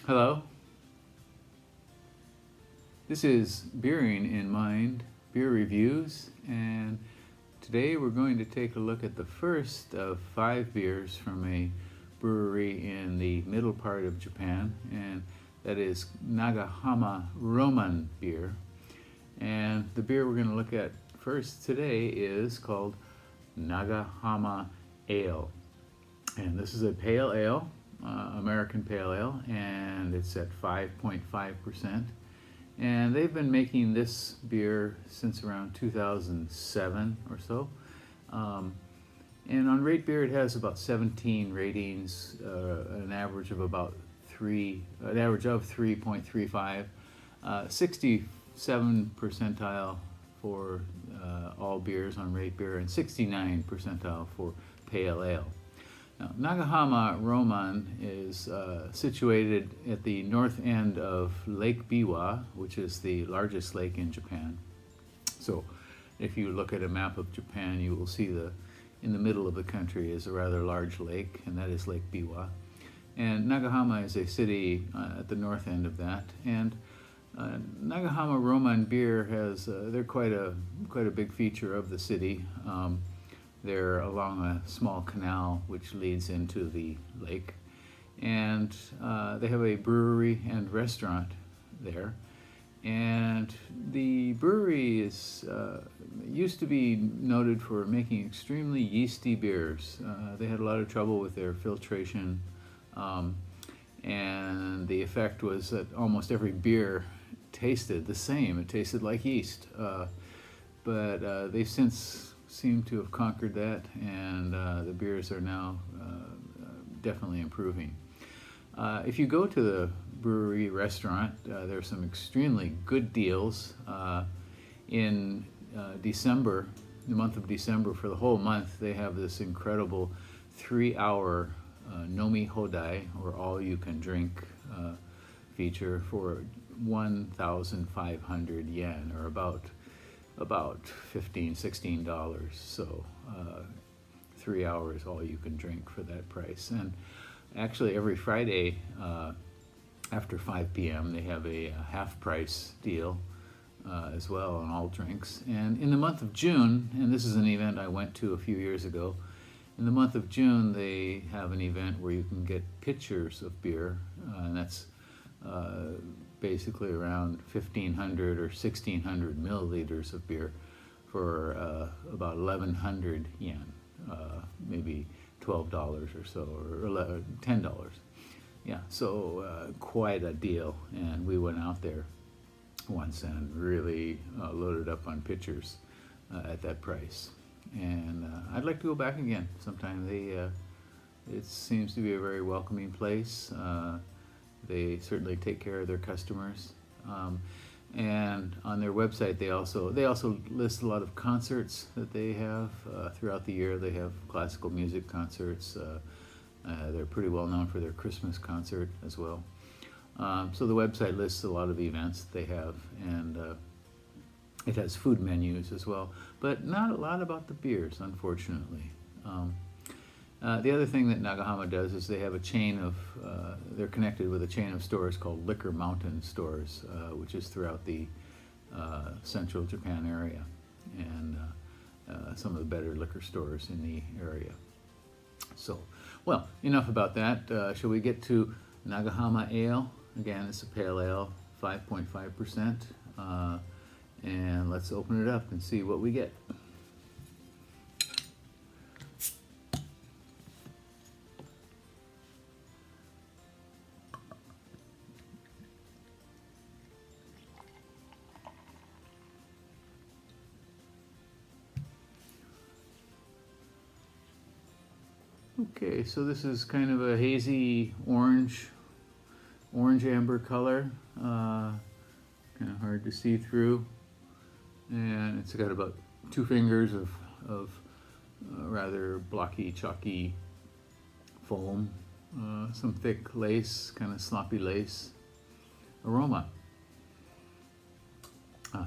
Hello. This is Beering in Mind, Beer Reviews, and today we're going to take a look at the first of 5 beers from a brewery in the middle part of Japan, and that is Nagahama Roman beer. And the beer we're going to look at first today is called Nagahama Ale. And this is a pale ale, American pale ale, and it's at 5.5%. And they've been making this beer since around 2007 or so. And on Rate Beer, it has about 17 ratings, an average of 3.35, 67 percentile for all beers on Rate Beer, and 69 percentile for pale ale. Now, Nagahama Roman is situated at the north end of Lake Biwa, which is the largest lake in Japan. So if you look at a map of Japan, you will see in the middle of the country is a rather large lake, and that is Lake Biwa. And Nagahama is a city at the north end of that. And Nagahama Roman beer has, they're quite a big feature of the city. They're along a small canal which leads into the lake, and they have a brewery and restaurant there. And the brewery used to be noted for making extremely yeasty beers. They had a lot of trouble with their filtration, and the effect was that almost every beer tasted the same. It tasted like yeast, but they've since seem to have conquered that, and the beers are now definitely improving. If you go to the brewery restaurant, there are some extremely good deals. In December, the month of December, for the whole month, they have this incredible 3-hour Nomi Hodai, or all you can drink feature, for 1,500 yen, or about $15-16. So 3 hours all you can drink for that price. And actually every Friday after 5 p.m. they have a half price deal as well on all drinks. And in the month of June, and this is an event I went to a few years ago, in the month of June they have an event where you can get pitchers of beer, and that's basically around 1,500 or 1,600 milliliters of beer for about 1,100 yen, maybe $12 or so, or $10. Yeah, so quite a deal. And we went out there once and really loaded up on pitchers at that price. And I'd like to go back again sometime. It seems to be a very welcoming place. They certainly take care of their customers, and on their website they also list a lot of concerts that they have throughout the year. They have classical music concerts. They're pretty well known for their Christmas concert as well. So the website lists a lot of events that they have, and it has food menus as well, but not a lot about the beers, unfortunately. The other thing that Nagahama does is they have a chain of, they're connected with a chain of stores called Liquor Mountain stores, which is throughout the central Japan area, and some of the better liquor stores in the area. So, well, enough about that. Shall we get to Nagahama Ale? Again, it's a pale ale, 5.5%, and let's open it up and see what we get. Okay, so this is kind of a hazy orange amber color, kind of hard to see through, and it's got about 2 fingers of rather blocky, chalky foam, some thick lace, kind of sloppy lace. Aroma: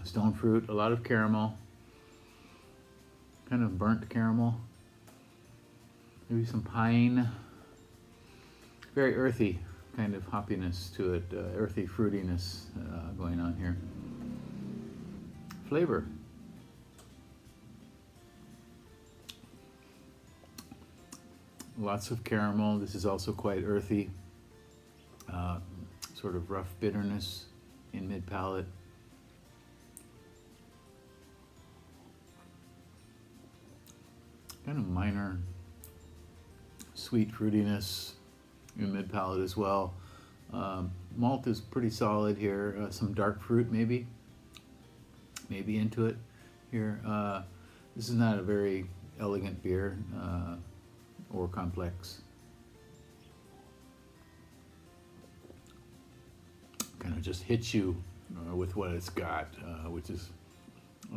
stone fruit, a lot of caramel, kind of burnt caramel. Maybe some pine. Very earthy, kind of hoppiness to it, earthy fruitiness going on here. Flavor. Lots of caramel. This is also quite earthy. Sort of rough bitterness in mid-palate. Kind of minor sweet fruitiness in mid-palate as well. Malt is pretty solid here. Some dark fruit maybe into it here. This is not a very elegant beer or complex. Kind of just hits you with what it's got, which is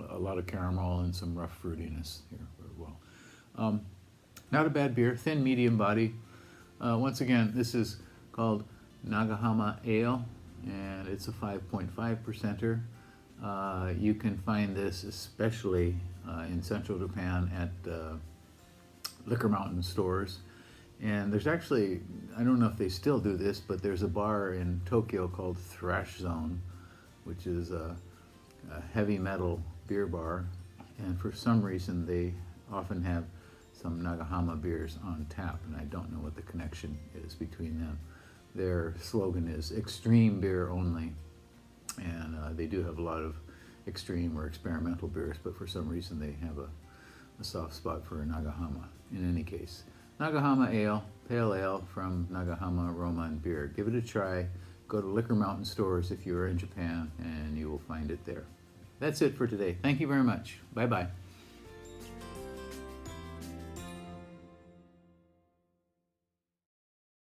a lot of caramel and some rough fruitiness here very well. Not a bad beer, thin medium body. Once again, this is called Nagahama Ale, and it's a 5.5%er. You can find this especially in central Japan at Liquor Mountain stores. And there's actually, I don't know if they still do this, but there's a bar in Tokyo called Thrash Zone, which is a heavy metal beer bar. And for some reason, they often have some Nagahama beers on tap, and I don't know what the connection is between them. Their slogan is extreme beer only, and they do have a lot of extreme or experimental beers, but for some reason they have a soft spot for Nagahama. In any case, Nagahama Ale, pale ale from長浜 Roman Beer. Give it a try. Go to Liquor Mountain stores if you are in Japan, and you will find it there. That's it for today. Thank you very much. Bye-bye.